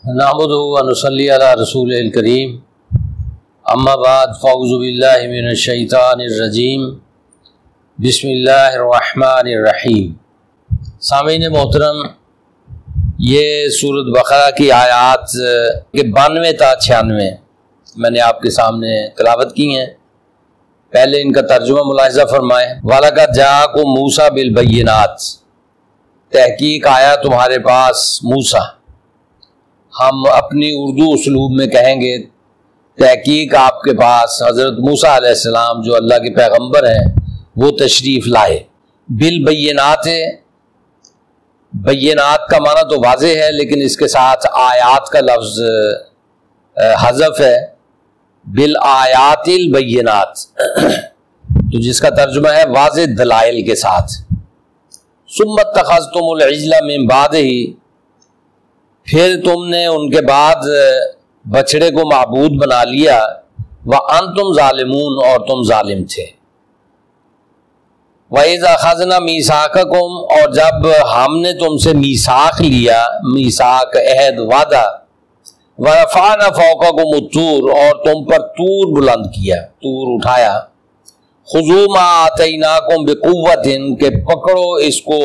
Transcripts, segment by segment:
نحمدہ و نصلی علی رسول الکریم اما بعد فاعوذ باللہ من الشیطان الرجیم بسم اللہ الرحمن الرحیم۔ سامعین محترم، یہ سورۃ بقرہ کی آیات کے 92 تا 96 میں نے آپ کے سامنے تلاوت کی ہیں۔ پہلے ان کا ترجمہ ملاحظہ فرمائیں۔ وَلَقَدْ جَاءَكُم مُوسَىٰ بِالْبَيِّنَاتِ، تحقیق آیا تمہارے پاس موسیٰ۔ ہم اپنی اردو اسلوب میں کہیں گے تحقیق آپ کے پاس حضرت موسیٰ علیہ السلام جو اللہ کے پیغمبر ہیں وہ تشریف لائے۔ بالبینات، بینات کا معنی تو واضح ہے لیکن اس کے ساتھ آیات کا لفظ حذف ہے۔ بالآیات البینات تو جس کا ترجمہ ہے واضح دلائل کے ساتھ۔ ثم اتخذتم العجل من بعدہ، پھر تم نے ان کے بعد بچڑے کو معبود بنا لیا۔ وَأَنْتُمْ ظَالِمُونَ، اور تم ظالم تھے۔ وَإِذَا أَخَذْنَا مِيثَاقَكُمْ، اور جب ہم نے تم سے میثاق لیا، میثاق عہد وعدہ۔ وَرَفَعْنَا فَوْقَكُمُ الطُّورَ، اور تم پر طور بلند کیا، طور اٹھایا۔ خُذُوا مَا آتَيْنَاكُمْ بِقُوَّةٍ، کہ پکڑو اس کو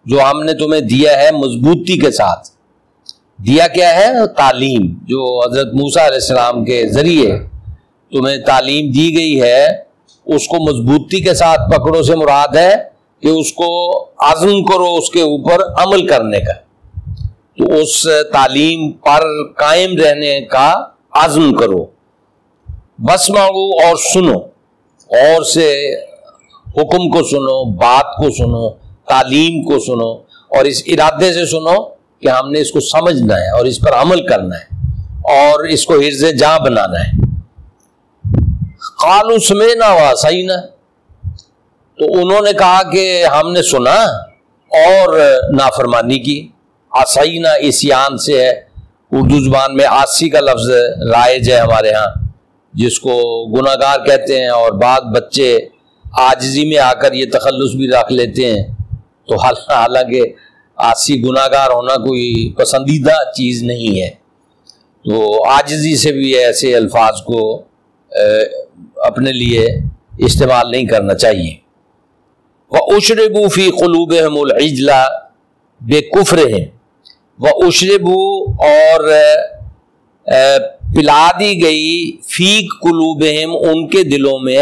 جو ہم نے تمہیں دیا ہے مضبوطی کے ساتھ۔ دیا کیا ہے؟ تعلیم، جو حضرت موسیٰ علیہ السلام کے ذریعے تمہیں تعلیم دی گئی ہے اس کو مضبوطی کے ساتھ پکڑو سے مراد ہے کہ اس کو عزم کرو اس کے اوپر عمل کرنے کا، تو اس تعلیم پر قائم رہنے کا عزم کرو۔ واسمعوا، اور سنو، اور سے حکم کو سنو، بات کو سنو، تعلیم کو سنو، اور اس ارادے سے سنو کہ ہم نے اس کو سمجھنا ہے اور اس پر عمل کرنا ہے اور اس کو حرز جاں بنانا ہے۔ قالوا سمعنا وعصینا، تو انہوں نے کہا کہ ہم نے سنا اور نافرمانی کی۔ عصینا عصیان سے ہے، اردو زبان میں عاصی کا لفظ رائج ہے ہمارے ہاں، جس کو گناہ گار کہتے ہیں، اور بعض بچے عاجزی میں آ کر یہ تخلص بھی رکھ لیتے ہیں، تو حالانکہ عاصی گناہ گار ہونا کوئی پسندیدہ چیز نہیں ہے، تو عاجزی سے بھی ایسے الفاظ کو اپنے لیے استعمال نہیں کرنا چاہیے۔ وَأُشْرِبُوا فِي قُلُوبِهِمُ الْعِجْلَ بِكُفْرِهِمْ، وَأُشْرِبُوا، اور پلا دی گئی فی قلوبہم، ان کے دلوں میں،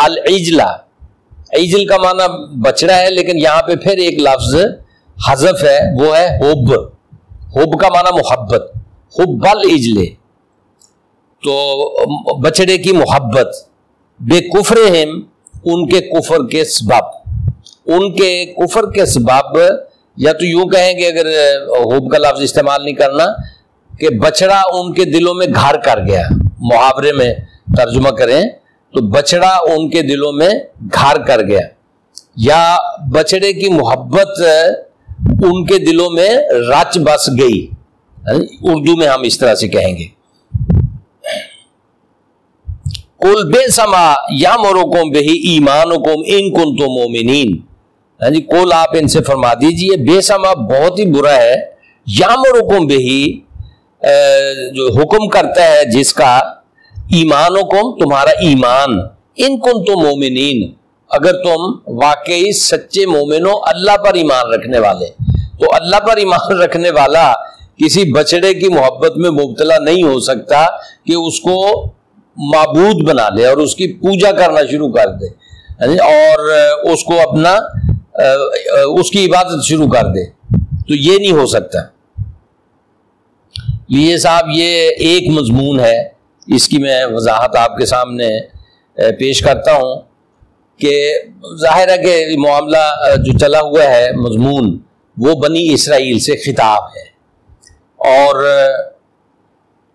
العجلہ، عجل کا معنی بچڑا ہے لیکن یہاں پہ پھر ایک لفظ حذف ہے، وہ ہے حب۔ حب کا معنی محبت، حب العجل، تو بچڑے کی محبت۔ بے کفرہم، ان کے کفر کے سبب، ان کے کفر کے سبب، یا تو یوں کہیں کہ اگر حب کا لفظ استعمال نہیں کرنا کہ بچڑا ان کے دلوں میں گھر کر گیا، محاورے میں ترجمہ کریں تو بچڑا ان کے دلوں میں گھر کر گیا، یا بچڑے کی محبت ان کے دلوں میں رچ بس گئی، اردو میں ہم اس طرح سے کہیں گے۔ قُلْ بِئْسَ مَا يَأْمُرُكُم بِهِ إِيمَانُكُمْ إِن كُنتُم مُؤْمِنِينَ، قُلْ آپ ان سے فرما دیجئے، بِئْسَ مَا بہت ہی برا ہے، يَأْمُرُكُم بِهِ جو حکم کرتا ہے جس کا، ایمانکم تمہارا ایمان، ان کنتم مومنین اگر تم واقعی سچے مومن ہو، اللہ پر ایمان رکھنے والے، تو اللہ پر ایمان رکھنے والا کسی بچڑے کی محبت میں مبتلا نہیں ہو سکتا کہ اس کو معبود بنا لے اور اس کی پوجا کرنا شروع کر دے اور اس کو اپنا اس کی عبادت شروع کر دے، تو یہ نہیں ہو سکتا۔ یہ صاحب یہ ایک مضمون ہے، اس کی میں وضاحت آپ کے سامنے پیش کرتا ہوں کہ ظاہر ہے کہ معاملہ جو چلا ہوا ہے مضمون وہ بنی اسرائیل سے خطاب ہے، اور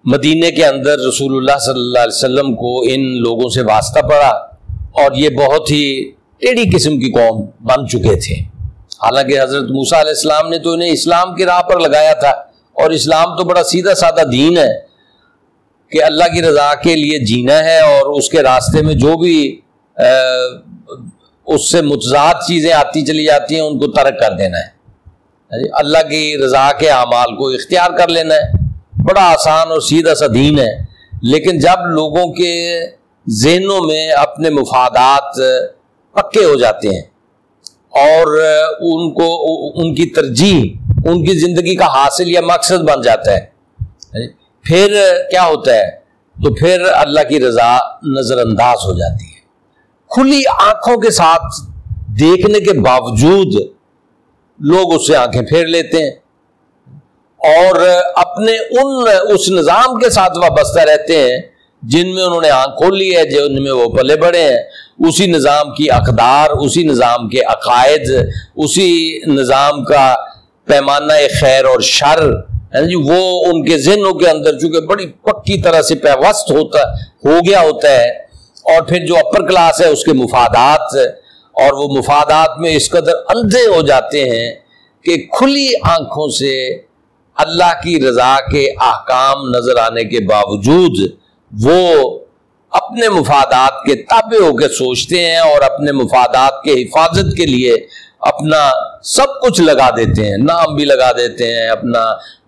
مدینے کے اندر رسول اللہ صلی اللہ علیہ وسلم کو ان لوگوں سے واسطہ پڑا، اور یہ بہت ہی ٹیڑھی قسم کی قوم بن چکے تھے۔ حالانکہ حضرت موسیٰ علیہ السلام نے تو انہیں اسلام کی راہ پر لگایا تھا، اور اسلام تو بڑا سیدھا سادہ دین ہے کہ اللہ کی رضا کے لیے جینا ہے، اور اس کے راستے میں جو بھی اس سے متضاد چیزیں آتی چلی جاتی ہیں ان کو ترک کر دینا ہے، اللہ کی رضا کے اعمال کو اختیار کر لینا ہے۔ بڑا آسان اور سیدھا سا دین ہے، لیکن جب لوگوں کے ذہنوں میں اپنے مفادات پکے ہو جاتے ہیں اور ان کی ترجیح ان کی زندگی کا حاصل یا مقصد بن جاتا ہے، پھر کیا ہوتا ہے؟ تو پھر اللہ کی رضا نظر انداز ہو جاتی ہے۔ کھلی آنکھوں کے ساتھ دیکھنے کے باوجود لوگ اس سے آنکھیں پھیر لیتے ہیں اور اپنے اس نظام کے ساتھ وابستہ رہتے ہیں جن میں انہوں نے آنکھ کھولی ہے، جن میں وہ پلے بڑے ہیں، اسی نظام کی اقدار، اسی نظام کے عقائد، اسی نظام کا پیمانہ خیر اور شر وہ ان کے ذہنوں کے اندر چونکہ بڑی پکی طرح سے پیوست ہو گیا ہوتا ہے، اور پھر جو اپر کلاس ہے اس کے مفادات، اور وہ مفادات میں اس قدر اندھے ہو جاتے ہیں کہ کھلی آنکھوں سے اللہ کی رضا کے احکام نظر آنے کے باوجود وہ اپنے مفادات کے تابع ہو کے سوچتے ہیں اور اپنے مفادات کے حفاظت کے لیے اپنا سب کچھ لگا دیتے ہیں، نام بھی لگا دیتے ہیں، اپنا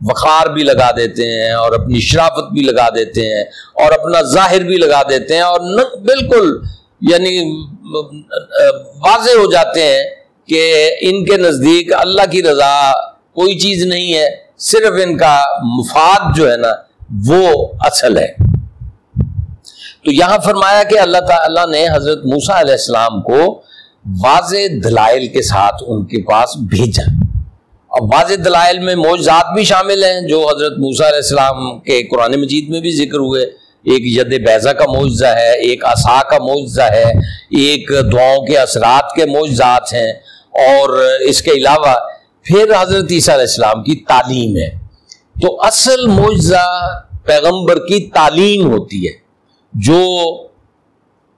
وقار بھی لگا دیتے ہیں، اور اپنی شرافت بھی لگا دیتے ہیں، اور اپنا ظاہر بھی لگا دیتے ہیں، اور بالکل یعنی واضح ہو جاتے ہیں کہ ان کے نزدیک اللہ کی رضا کوئی چیز نہیں ہے، صرف ان کا مفاد جو ہے نا وہ اصل ہے۔ تو یہاں فرمایا کہ اللہ تعالیٰ نے حضرت موسیٰ علیہ السلام کو واضح دلائل کے ساتھ ان کے پاس بھیجا۔ اب واضح دلائل میں معجزات بھی شامل ہیں جو حضرت موسیٰ علیہ السلام کے قرآن مجید میں بھی ذکر ہوئے، ایک ید بیضہ کا معجزہ ہے، ایک عصا کا معجزہ ہے، ایک دعاؤں کے اثرات کے معجزات ہیں، اور اس کے علاوہ پھر حضرت عیسیٰ علیہ السلام کی تعلیم ہے۔ تو اصل معجزہ پیغمبر کی تعلیم ہوتی ہے جو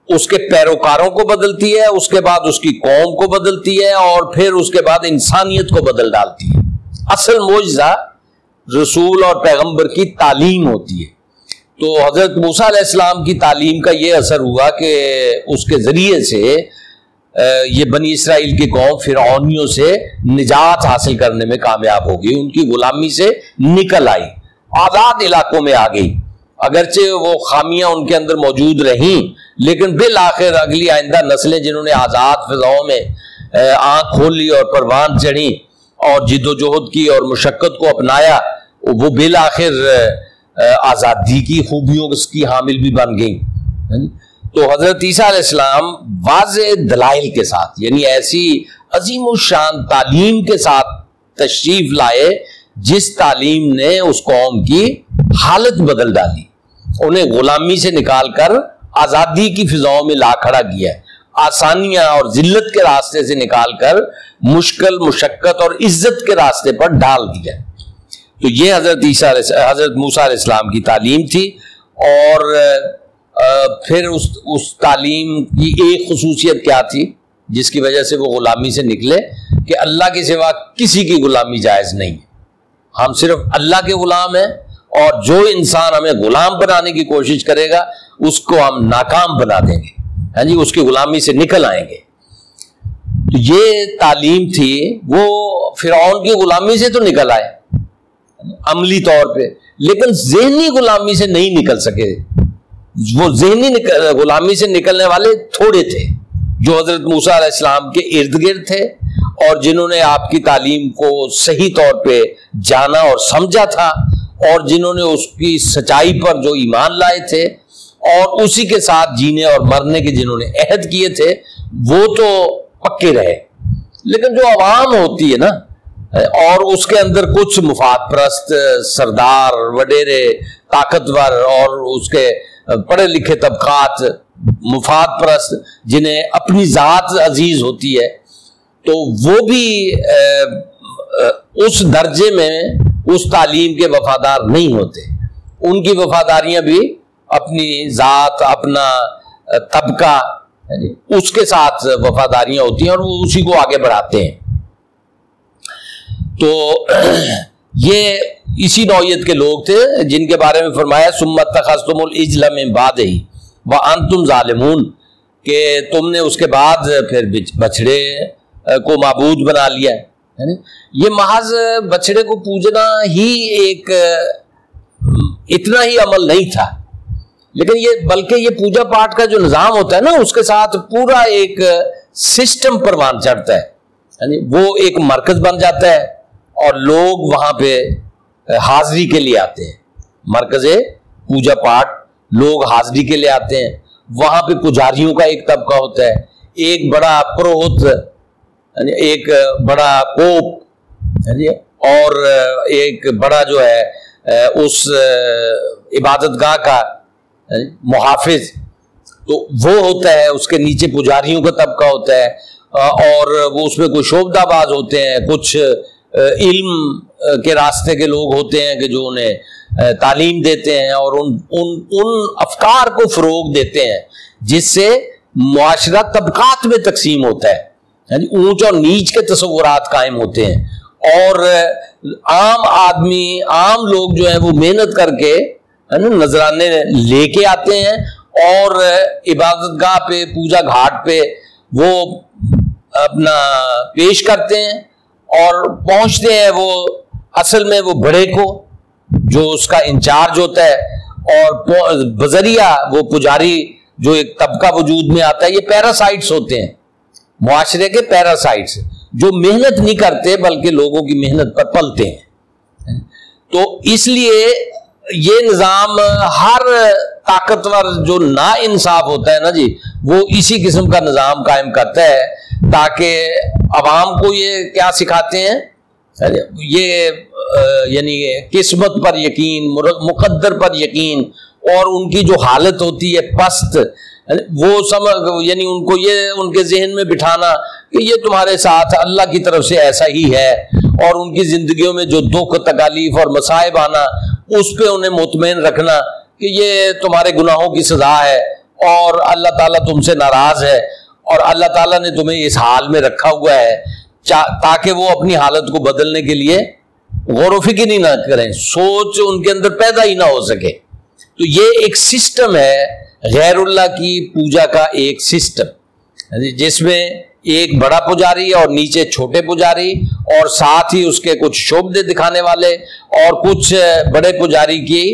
اس کے پیروکاروں کو بدلتی ہے، اس کے بعد اس کی قوم کو بدلتی ہے، اور پھر اس کے بعد انسانیت کو بدل ڈالتی ہے۔ اصل معجزہ رسول اور پیغمبر کی تعلیم ہوتی ہے۔ تو حضرت موسیٰ علیہ السلام کی تعلیم کا یہ اثر ہوا کہ اس کے ذریعے سے یہ بنی اسرائیل کی قوم فرعونیوں سے نجات حاصل کرنے میں کامیاب ہو گئی، ان کی غلامی سے نکل آئی، آزاد علاقوں میں آ گئی۔ اگرچہ وہ خامیاں ان کے اندر موجود رہیں، لیکن بالآخر اگلی آئندہ نسلیں جنہوں نے آزاد فضاؤں میں آنکھ کھولی اور پروان چڑھی اور جد و جہد کی اور مشقت کو اپنایا، وہ بالآخر آزادی کی خوبیوں کی حامل بھی بن گئیں۔ تو حضرت عیسیٰ علیہ السلام واضح دلائل کے ساتھ، یعنی ایسی عظیم الشان تعلیم کے ساتھ تشریف لائے جس تعلیم نے اس قوم کی حالت بدل ڈالی، انہیں غلامی سے نکال کر آزادی کی فضاؤں میں لا کھڑا کیا، آسانیاں اور ذلت کے راستے سے نکال کر مشکل، مشقت اور عزت کے راستے پر ڈال دیا۔ تو یہ حضرت موسیٰ علیہ السلام کی تعلیم تھی، اور پھر اس تعلیم کی ایک خصوصیت کیا تھی جس کی وجہ سے وہ غلامی سے نکلے، کہ اللہ کے سوا کسی کی غلامی جائز نہیں ہے، ہم صرف اللہ کے غلام ہیں، اور جو انسان ہمیں غلام بنانے کی کوشش کرے گا اس کو ہم ناکام بنا دیں گے، ہاں جی، اس کی غلامی سے نکل آئیں گے۔ تو یہ تعلیم تھی، وہ فرعون کی غلامی سے تو نکل آئے عملی طور پہ، لیکن ذہنی غلامی سے نہیں نکل سکے۔ وہ ذہنی غلامی سے نکلنے والے تھوڑے تھے جو حضرت موسیٰ علیہ السلام کے ارد گرد تھے، اور جنہوں نے آپ کی تعلیم کو صحیح طور پہ جانا اور سمجھا تھا، اور جنہوں نے اس کی سچائی پر جو ایمان لائے تھے اور اسی کے ساتھ جینے اور مرنے کے جنہوں نے عہد کیے تھے، وہ تو پکے رہے۔ لیکن جو عوام ہوتی ہے نا، اور اس کے اندر کچھ مفاد پرست سردار وڈیرے طاقتور اور اس کے پڑھے لکھے طبقات مفاد پرست جنہیں اپنی ذات عزیز ہوتی ہے، تو وہ بھی اس درجے میں اس تعلیم کے وفادار نہیں ہوتے۔ ان کی وفاداریاں بھی اپنی ذات، اپنا طبقہ، اس کے ساتھ وفاداریاں ہوتی ہیں، اور وہ اسی کو آگے بڑھاتے ہیں۔ تو یہ اسی نوعیت کے لوگ تھے جن کے بارے میں فرمایا ثم اتخذتم العجل من بعدہ وانتم ظالمون، کہ تم نے اس کے بعد پھر بچڑے کو معبود بنا لیا ہے۔ یہ محض بچڑے کو پوجنا ہی ایک اتنا ہی عمل نہیں تھا، لیکن یہ بلکہ یہ پوجا پاٹ کا جو نظام ہوتا ہے نا، اس کے ساتھ پورا ایک سسٹم پروان چڑھتا ہے، یعنی وہ ایک مرکز بن جاتا ہے اور لوگ وہاں پہ حاضری کے لیے آتے ہیں، مرکز پوجا پاٹ لوگ حاضری کے لیے آتے ہیں، وہاں پہ پجاریوں کا ایک طبقہ ہوتا ہے، ایک بڑا پروہت، یعنی ایک بڑا پوپ، اور ایک بڑا جو ہے اس عبادت گاہ کا محافظ، تو وہ ہوتا ہے، اس کے نیچے پجاریوں کا طبقہ ہوتا ہے، اور وہ اس میں کچھ شعبدہ باز ہوتے ہیں، کچھ علم کے راستے کے لوگ ہوتے ہیں کہ جو انہیں تعلیم دیتے ہیں اور ان افکار کو فروغ دیتے ہیں جس سے معاشرہ طبقات میں تقسیم ہوتا ہے، یعنی اونچ اور نیچ کے تصورات قائم ہوتے ہیں، اور عام آدمی، عام لوگ جو ہیں وہ محنت کر کے نذرانے لے کے آتے ہیں اور عبادت گاہ پہ، پوجا گھاٹ پہ وہ اپنا پیش کرتے ہیں، اور پہنچتے ہیں وہ اصل میں وہ بڑے کو جو اس کا انچارج ہوتا ہے، اور بذریعہ وہ پجاری جو ایک طبقہ وجود میں آتا ہے، یہ پیراسائٹس ہوتے ہیں، معاشرے کے پیراسائٹس جو محنت نہیں کرتے بلکہ لوگوں کی محنت پر پلتے ہیں۔ تو اس لیے یہ نظام ہر طاقتور جو نا انصاف ہوتا ہے نا جی، وہ اسی قسم کا نظام قائم کرتا ہے تاکہ عوام کو یہ کیا سکھاتے ہیں، یہ یعنی قسمت پر یقین، مقدر پر یقین، اور ان کی جو حالت ہوتی ہے پست، وہ یعنی ان کو یہ ان کے ذہن میں بٹھانا کہ یہ تمہارے ساتھ اللہ کی طرف سے ایسا ہی ہے، اور ان کی زندگیوں میں جو دکھ، تکالیف اور مصائب آنا، اس پہ انہیں مطمئن رکھنا کہ یہ تمہارے گناہوں کی سزا ہے اور اللہ تعالیٰ تم سے ناراض ہے، اور اللہ تعالیٰ نے تمہیں اس حال میں رکھا ہوا ہے تاکہ وہ اپنی حالت کو بدلنے کے لیے غور و فکر ہی نہ کریں، سوچ ان کے اندر پیدا ہی نہ ہو سکے۔ تو یہ ایک سسٹم ہے غیر اللہ کی پوجا کا، ایک سسٹم جس میں ایک بڑا پجاری اور نیچے چھوٹے پجاری، اور ساتھ ہی اس کے کچھ شعبدے دکھانے والے، اور کچھ بڑے پجاری کی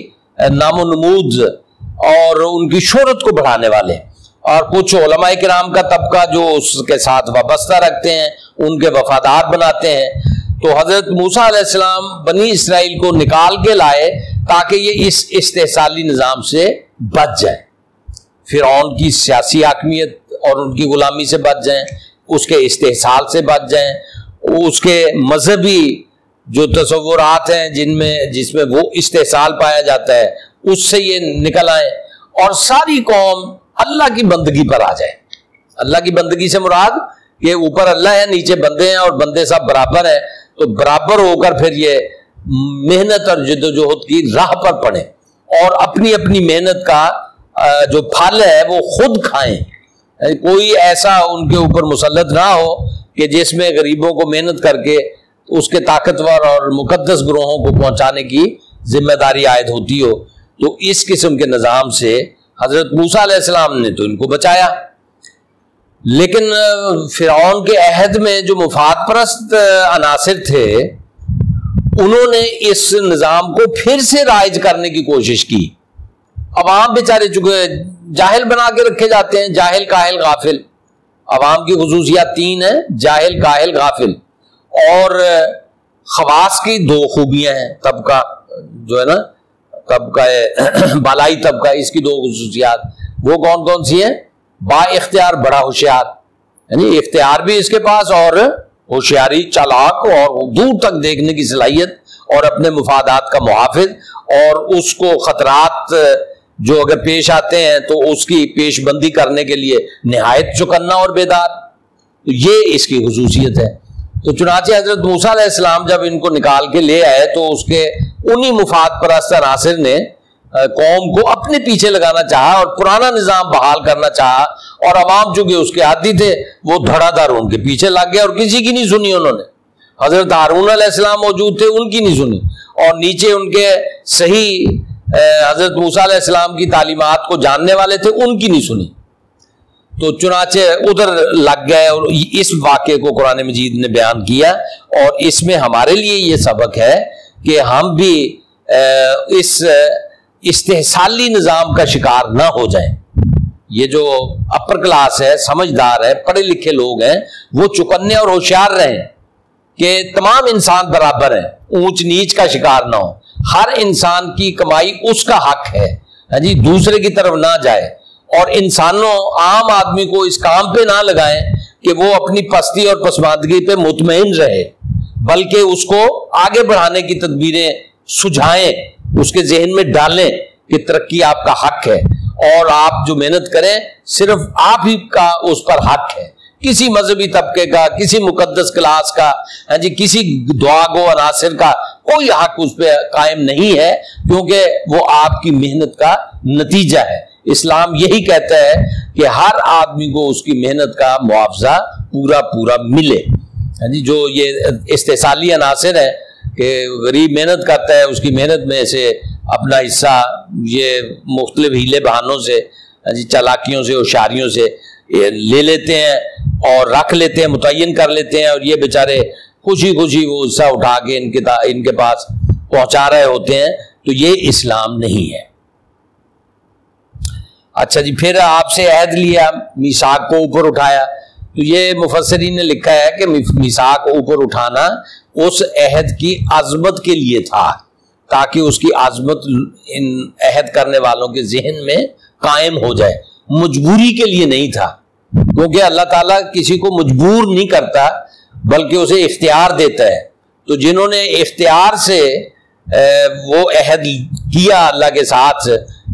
نام و نمود اور ان کی شہرت کو بڑھانے والے، اور کچھ علماء کرام کا طبقہ جو اس کے ساتھ وابستہ رکھتے ہیں، ان کے وفادار بناتے ہیں۔ تو حضرت موسیٰ علیہ السلام بنی اسرائیل کو نکال کے لائے تاکہ یہ اس استحصالی نظام سے بچ جائیں، فرعون کی سیاسی حاکمیت اور ان کی غلامی سے بچ جائیں، اس کے استحصال سے بچ جائیں، اس کے مذہبی جو تصورات ہیں جس میں وہ استحصال پایا جاتا ہے اس سے یہ نکل آئیں، اور ساری قوم اللہ کی بندگی پر آ جائے۔ اللہ کی بندگی سے مراد کہ اوپر اللہ ہے، نیچے بندے ہیں، اور بندے سب برابر ہیں، تو برابر ہو کر پھر یہ محنت اور جدوجہد کی راہ پر پڑیں، اور اپنی اپنی محنت کا جو پھل ہے وہ خود کھائیں، کوئی ایسا ان کے اوپر مسلط نہ ہو کہ جس میں غریبوں کو محنت کر کے اس کے طاقتور اور مقدس گروہوں کو پہنچانے کی ذمہ داری عائد ہوتی ہو۔ تو اس قسم کے نظام سے حضرت موسیٰ علیہ السلام نے تو ان کو بچایا، لیکن فرعون کے عہد میں جو مفاد پرست عناصر تھے انہوں نے اس نظام کو پھر سے رائج کرنے کی کوشش کی۔ عوام بیچارے چکے جاہل بنا کے رکھے جاتے ہیں، جاہل، کاہل، غافل۔ عوام کی خصوصیات تین ہیں، جاہل، کاہل، غافل، اور خواص کی دو خوبیاں ہیں، طبقہ جو ہے نا، طبقہ بالائی طبقہ، اس کی دو خصوصیات، وہ کون کون سی ہیں؟ با اختیار، بڑا ہوشیار، یعنی اختیار بھی اس کے پاس اور ہوشیاری، چالاک اور دور تک دیکھنے کی صلاحیت، اور اپنے مفادات کا محافظ، اور اس کو خطرات جو اگر پیش آتے ہیں تو اس کی پیش بندی کرنے کے لیے نہایت چوکنا اور بیدار۔ یہ اس کی خصوصیت ہے۔ تو چنانچہ حضرت موسیٰ علیہ السلام جب ان کو نکال کے لے آئے تو اس کے انہی مفاد پرست عناصر نے قوم کو اپنے پیچھے لگانا چاہا اور پرانا نظام بحال کرنا چاہا، اور عوام چونکہ اس کے عادی تھے وہ دھڑا دھڑ ان کے پیچھے لگ گئے، اور کسی کی نہیں سنی انہوں نے۔ حضرت ہارون علیہ السلام موجود تھے، ان کی نہیں سنی، اور نیچے ان کے صحیح حضرت موسیٰ علیہ السلام کی تعلیمات کو جاننے والے تھے، ان کی نہیں سنی۔ تو چنانچہ ادھر لگ گئے، اور اس واقعے کو قرآن مجید نے بیان کیا، اور اس میں ہمارے لیے یہ سبق ہے کہ ہم بھی اس استحصالی نظام کا شکار نہ ہو جائیں. یہ جو اپر کلاس ہے، سمجھدار ہے، پڑھے لکھے لوگ ہیں، وہ چوکنے اور ہوشیار رہیں کہ تمام انسان برابر ہیں، اونچ نیچ کا شکار نہ ہو. ہر انسان کی کمائی اس کا حق ہے جی، دوسرے کی طرف نہ جائے. اور انسانوں عام آدمی کو اس کام پہ نہ لگائیں کہ وہ اپنی پستی اور پسماندگی پہ مطمئن رہے، بلکہ اس کو آگے بڑھانے کی تدبیریں سجھائیں، اس کے ذہن میں ڈالیں کہ ترقی آپ کا حق ہے، اور آپ جو محنت کریں صرف آپ ہی کا اس پر حق ہے. کسی مذہبی طبقے کا، کسی مقدس کلاس کا، جی کسی دعا گو عناصر کا کوئی حق اس پہ قائم نہیں ہے، کیونکہ وہ آپ کی محنت کا نتیجہ ہے. اسلام یہی کہتا ہے کہ ہر آدمی کو اس کی محنت کا معاوضہ پورا پورا ملے. جی جو یہ استحصالی عناصر ہیں کہ غریب محنت کرتا ہے، اس کی محنت میں سے اپنا حصہ یہ مختلف ہیلے بہانوں سے، جی چالاکیوں سے، ہوشیاریوں سے لے لیتے ہیں اور رکھ لیتے ہیں، متعین کر لیتے ہیں، اور یہ بیچارے خوشی خوشی وہ حصہ اٹھا کے ان کے پاس پہنچا رہے ہوتے ہیں. تو یہ اسلام نہیں ہے. اچھا جی، پھر آپ سے عہد لیا، میثاق کو اوپر اٹھایا. تو یہ مفسرین نے لکھا ہے کہ میثاق اوپر اٹھانا اس عہد کی عظمت کے لیے تھا، تاکہ اس کی عظمت ان عہد کرنے والوں کے ذہن میں قائم ہو جائے. مجبوری کے لیے نہیں تھا، کیونکہ اللہ تعالیٰ کسی کو مجبور نہیں کرتا بلکہ اسے اختیار دیتا ہے. تو جنہوں نے اختیار سے وہ عہد کیا اللہ کے ساتھ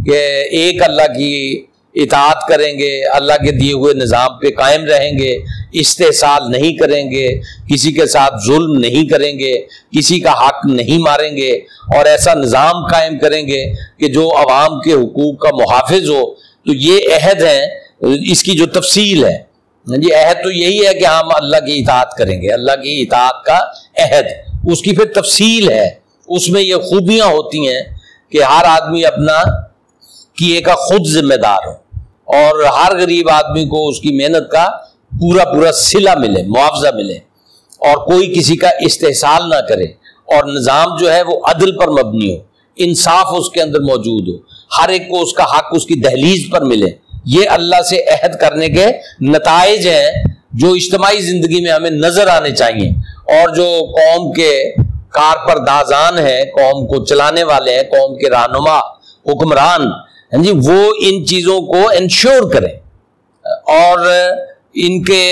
کہ ایک اللہ کی اطاعت کریں گے، اللہ کے دیے ہوئے نظام پہ قائم رہیں گے، استحصال نہیں کریں گے، کسی کے ساتھ ظلم نہیں کریں گے، کسی کا حق نہیں ماریں گے، اور ایسا نظام قائم کریں گے کہ جو عوام کے حقوق کا محافظ ہو. تو یہ عہد ہے، اس کی جو تفصیل ہے جی، عہد تو یہی ہے کہ ہم اللہ کی اطاعت کریں گے، اللہ کی اطاعت کا عہد. اس کی پھر تفصیل ہے، اس میں یہ خوبیاں ہوتی ہیں کہ ہر آدمی اپنا کیے کا خود ذمہ دار ہو، اور ہر غریب آدمی کو اس کی محنت کا پورا پورا صلہ ملے، معاوضہ ملے، اور کوئی کسی کا استحصال نہ کرے، اور نظام جو ہے وہ عدل پر مبنی ہو، انصاف اس کے اندر موجود ہو، ہر ایک کو اس کا حق اس کی دہلیز پر ملے. یہ اللہ سے عہد کرنے کے نتائج ہیں جو اجتماعی زندگی میں ہمیں نظر آنے چاہیے. اور جو قوم کے کارپردازان ہیں، قوم کو چلانے والے ہیں، قوم کے رہنما، حکمران جی، وہ ان چیزوں کو انشور کریں اور ان کے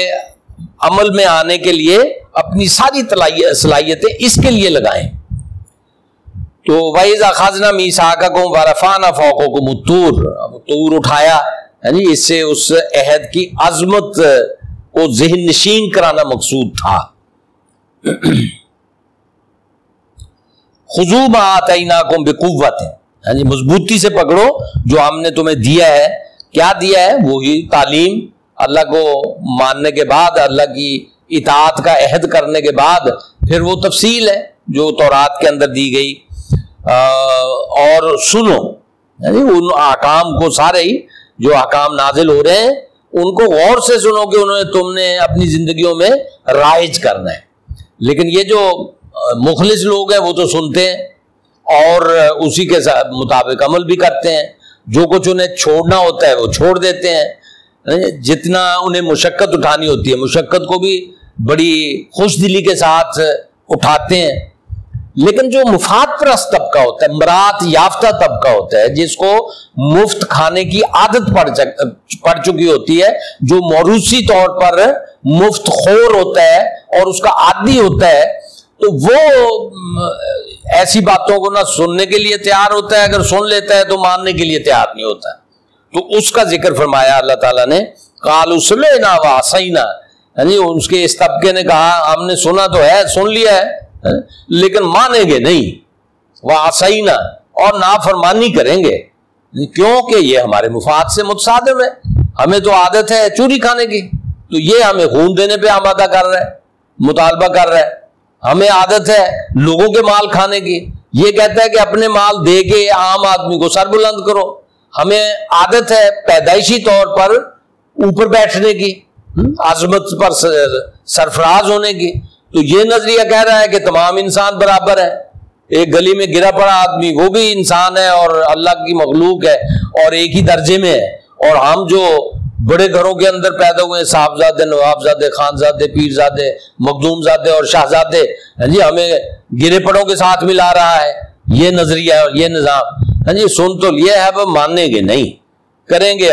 عمل میں آنے کے لیے اپنی ساری صلاحیتیں اس کے لیے لگائیں. تو وَإِذْ أَخَذْنَا مِيثَاقَكُمْ وَرَفَعْنَا فَوْقَكُمُ الطُّورَ، طور اٹھایا، یعنی اس سے اس عہد کی عظمت کو ذہن نشین کرانا مقصود تھا. خُذُوا مَا آتَيْنَاكُمْ بِقُوَّةٍ، یعنی مضبوطی سے پکڑو جو ہم نے تمہیں دیا ہے. کیا دیا ہے؟ وہی تعلیم، اللہ کو ماننے کے بعد، اللہ کی اطاعت کا عہد کرنے کے بعد پھر وہ تفصیل ہے جو تورات کے اندر دی گئی. اور سنو، یعنی ان احکام کو، سارے ہی جو احکام نازل ہو رہے ہیں ان کو غور سے سنو کہ تم نے اپنی زندگیوں میں رائج کرنا ہے. لیکن یہ جو مخلص لوگ ہیں وہ تو سنتے ہیں اور اسی کے مطابق عمل بھی کرتے ہیں. جو کچھ انہیں چھوڑنا ہوتا ہے وہ چھوڑ دیتے ہیں. جتنا انہیں مشقت اٹھانی ہوتی ہے مشقت کو بھی بڑی خوش دلی کے ساتھ اٹھاتے ہیں. لیکن جو مفاد پرست طبقہ ہوتا ہے، مراد یافتہ طبقہ ہوتا ہے، جس کو مفت کھانے کی عادت پڑ چکی ہوتی ہے، جو موروثی طور پر مفت خور ہوتا ہے اور اس کا عادی ہوتا ہے، تو وہ ایسی باتوں کو نہ سننے کے لیے تیار ہوتا ہے، اگر سن لیتا ہے تو ماننے کے لیے تیار نہیں ہوتا. تو اس کا ذکر فرمایا اللہ تعالیٰ نے، قَالُوا سَمِعْنَا وَعَصَيْنَا، یعنی اس کے اس طبقے نے کہا ہم نے سنا تو ہے، سن لیا ہے لیکن مانیں گے نہیں، وَعَصَيْنَا، اور نافرمانی کریں گے، کیونکہ یہ ہمارے مفاد سے متصادم ہے. ہمیں تو عادت ہے چوری کھانے کی، تو یہ ہمیں خون دینے پہ آمادہ کر رہا ہے، مطالبہ کر رہا ہے. ہمیں عادت ہے لوگوں کے مال کھانے کی، یہ کہتا ہے کہ اپنے مال دے کے عام آدمی کو سر بلند کرو. ہمیں عادت ہے پیدائشی طور پر اوپر بیٹھنے کی، عظمت پر سرفراز ہونے کی. تو یہ نظریہ کہہ رہا ہے کہ تمام انسان برابر ہیں، ایک گلی میں گرا پڑا آدمی وہ بھی انسان ہے اور اللہ کی مخلوق ہے اور ایک ہی درجے میں ہے، اور ہم جو بڑے گھروں کے اندر پیدا ہوئے، صاحبزادے، نوابزادے، خانزادے، پیرزادے، مخدومزادے اور شاہزادے، جی ہمیں گرے پڑوں کے ساتھ ملا رہا ہے یہ نظریہ اور یہ نظام، جی سن تو لیا ہے، وہ مانیں گے نہیں، کریں گے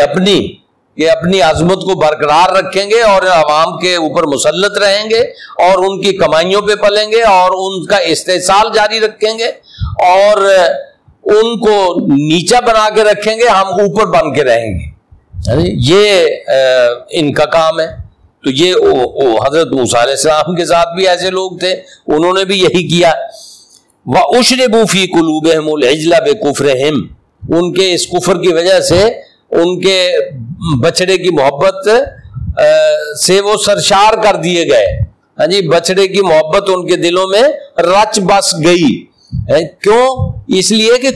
اپنی عظمت کو برقرار رکھیں گے اور عوام کے اوپر مسلط رہیں گے اور ان کی کمائیوں پہ پلیں گے اور ان کا استحصال جاری رکھیں گے اور ان کو نیچا بنا کے رکھیں گے، ہم اوپر بن کے رہیں گے، یہ ان کا کام ہے۔ تو یہ حضرت موسیٰ علیہ السلام کے ساتھ بھی ایسے لوگ تھے، انہوں نے بھی یہی کیا۔ وَأُشْرِبُوا فِي قُلُوبِهِمُ الْعِجْلَ بِكُفْرِهِمْ، ان کے اس کفر کی وجہ سے، ان کے بچڑے کی محبت سے وہ سرشار کر دیے گئے، جی بچڑے کی محبت ان کے دلوں میں رچ بس گئی۔ کیوں؟ اس لیے کہ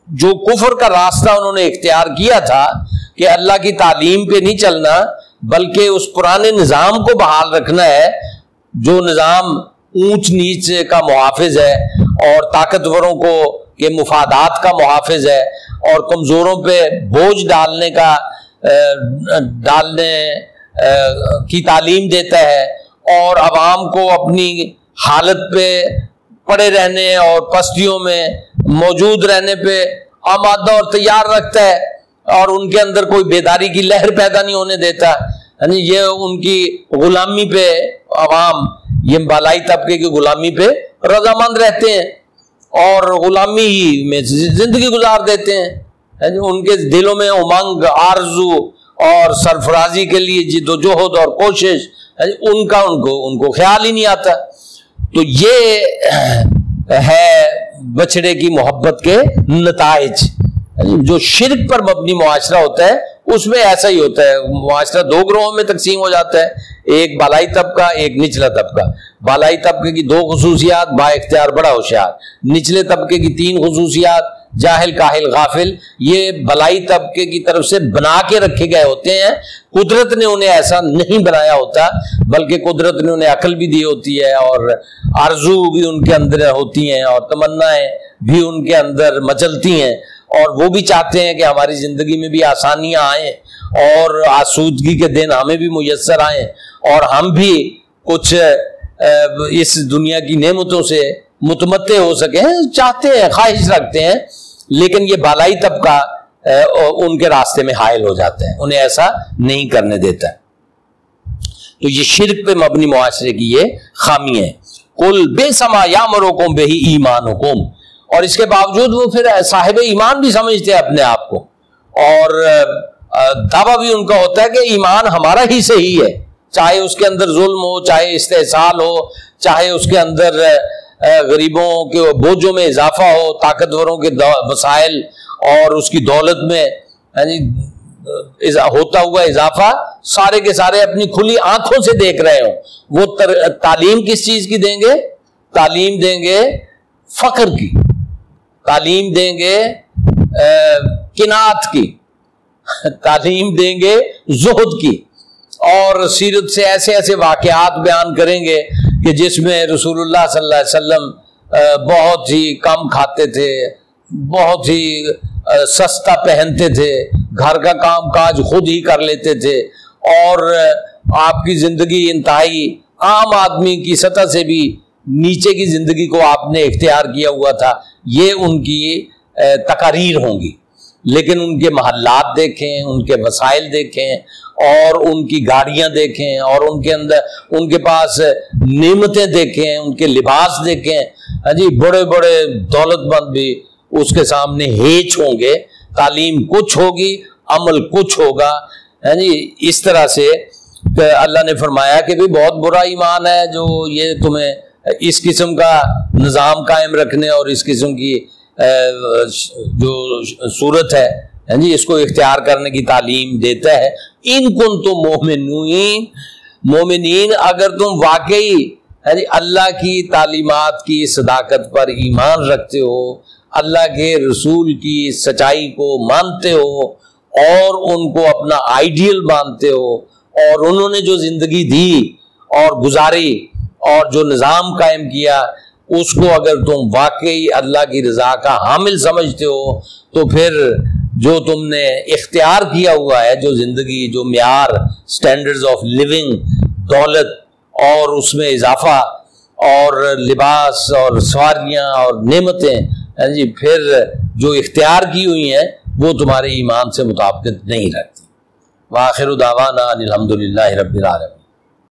جو کفر کا راستہ انہوں نے اختیار کیا تھا کہ اللہ کی تعلیم پہ نہیں چلنا بلکہ اس پرانے نظام کو بحال رکھنا ہے، جو نظام اونچ نیچ کا محافظ ہے اور طاقتوروں کو کے مفادات کا محافظ ہے اور کمزوروں پہ بوجھ ڈالنے کی تعلیم دیتا ہے اور عوام کو اپنی حالت پہ پڑے رہنے اور پستیوں میں موجود رہنے پہ آمادہ اور تیار رکھتا ہے اور ان کے اندر کوئی بیداری کی لہر پیدا نہیں ہونے دیتا، یعنی یہ ان کی غلامی پہ عوام، یہ بالائی طبقے کی غلامی پہ رضامند رہتے ہیں اور غلامی ہی میں زندگی گزار دیتے ہیں، ان کے دلوں میں امنگ، آرزو اور سرفرازی کے لیے جد و جہد اور کوشش ان کو خیال ہی نہیں آتا۔ تو یہ ہے بچڑے کی محبت کے نتائج۔ جو شرک پر مبنی معاشرہ ہوتا ہے اس میں ایسا ہی ہوتا ہے، معاشرہ دو گروہوں میں تقسیم ہو جاتا ہے، ایک بالائی طبقہ، ایک نچلا طبقہ۔ بالائی طبقے کی دو خصوصیات، با اختیار بڑا ہوشیار، نچلے طبقے کی تین خصوصیات، جاہل، کاہل، غافل۔ یہ بالائی طبقے کی طرف سے بنا کے رکھے گئے ہوتے ہیں، قدرت نے انہیں ایسا نہیں بنایا ہوتا بلکہ قدرت نے انہیں عقل بھی دی ہوتی ہے اور آرزو بھی ان کے اندر ہوتی ہیں اور تمنائیں بھی ان کے اندر مچلتی ہیں، اور وہ بھی چاہتے ہیں کہ ہماری زندگی میں بھی آسانیاں آئیں اور آسودگی کے دن ہمیں بھی میسر آئیں اور ہم بھی کچھ اس دنیا کی نعمتوں سے متمتع ہو سکیں، چاہتے ہیں، خواہش رکھتے ہیں، لیکن یہ بالائی طبقہ ان کے راستے میں حائل ہو جاتا ہے، انہیں ایسا نہیں کرنے دیتا۔ تو یہ شرک پہ مبنی معاشرے کی یہ خامی ہے۔ قُلْ بِئْسَ مَا يَأْمُرُكُم بِهِ ایمانکم، اور اس کے باوجود وہ پھر صاحب ایمان بھی سمجھتے ہیں اپنے آپ کو، اور دعویٰ بھی ان کا ہوتا ہے کہ ایمان ہمارا ہی صحیح ہے، چاہے اس کے اندر ظلم ہو، چاہے استحصال ہو، چاہے اس کے اندر غریبوں کے بوجھوں میں اضافہ ہو، طاقتوروں کے وسائل اور اس کی دولت میں ہوتا ہوا اضافہ، سارے کے سارے اپنی کھلی آنکھوں سے دیکھ رہے ہوں۔ وہ تعلیم کس چیز کی دیں گے؟ تعلیم دیں گے فقر کی، تعلیم دیں گے قناعت کی، تعلیم دیں گے زہد کی، اور سیرت سے ایسے ایسے واقعات بیان کریں گے کہ جس میں رسول اللہ صلی اللہ علیہ وسلم بہت ہی کم کھاتے تھے، بہت ہی سستا پہنتے تھے، گھر کا کام کاج خود ہی کر لیتے تھے، اور آپ کی زندگی انتہائی عام آدمی کی سطح سے بھی نیچے کی زندگی کو آپ نے اختیار کیا ہوا تھا۔ یہ ان کی تقاریر ہوں گی، لیکن ان کے محلات دیکھیں، ان کے وسائل دیکھیں اور ان کی گاڑیاں دیکھیں اور ان کے اندر ان کے پاس نعمتیں دیکھیں، ان کے لباس دیکھیں، بڑے بڑے دولت مند بھی اس کے سامنے ہیچ ہوں گے۔ تعلیم کچھ ہوگی، عمل کچھ ہوگا۔ اس طرح سے اللہ نے فرمایا کہ بھی بہت برا ایمان ہے جو یہ تمہیں اس قسم کا نظام قائم رکھنے اور اس قسم کی جو صورت ہے اس کو اختیار کرنے کی تعلیم دیتا ہے۔ ان کنتم مومنین، اگر تم واقعی اللہ کی تعلیمات کی صداقت پر ایمان رکھتے ہو، اللہ کے رسول کی سچائی کو مانتے ہو اور ان کو اپنا آئیڈیل مانتے ہو، اور انہوں نے جو زندگی دی اور گزاری اور جو نظام قائم کیا اس کو اگر تم واقعی اللہ کی رضا کا حامل سمجھتے ہو تو پھر جو تم نے اختیار کیا ہوا ہے، جو زندگی، جو معیار، سٹینڈرڈز آف لیونگ، دولت اور اس میں اضافہ اور لباس اور سواریاں اور نعمتیں، جی پھر جو اختیار کی ہوئی ہیں وہ تمہارے ایمان سے مطابقت نہیں رکھتی۔ وآخر دعوانا الحمدللہ رب العالمین۔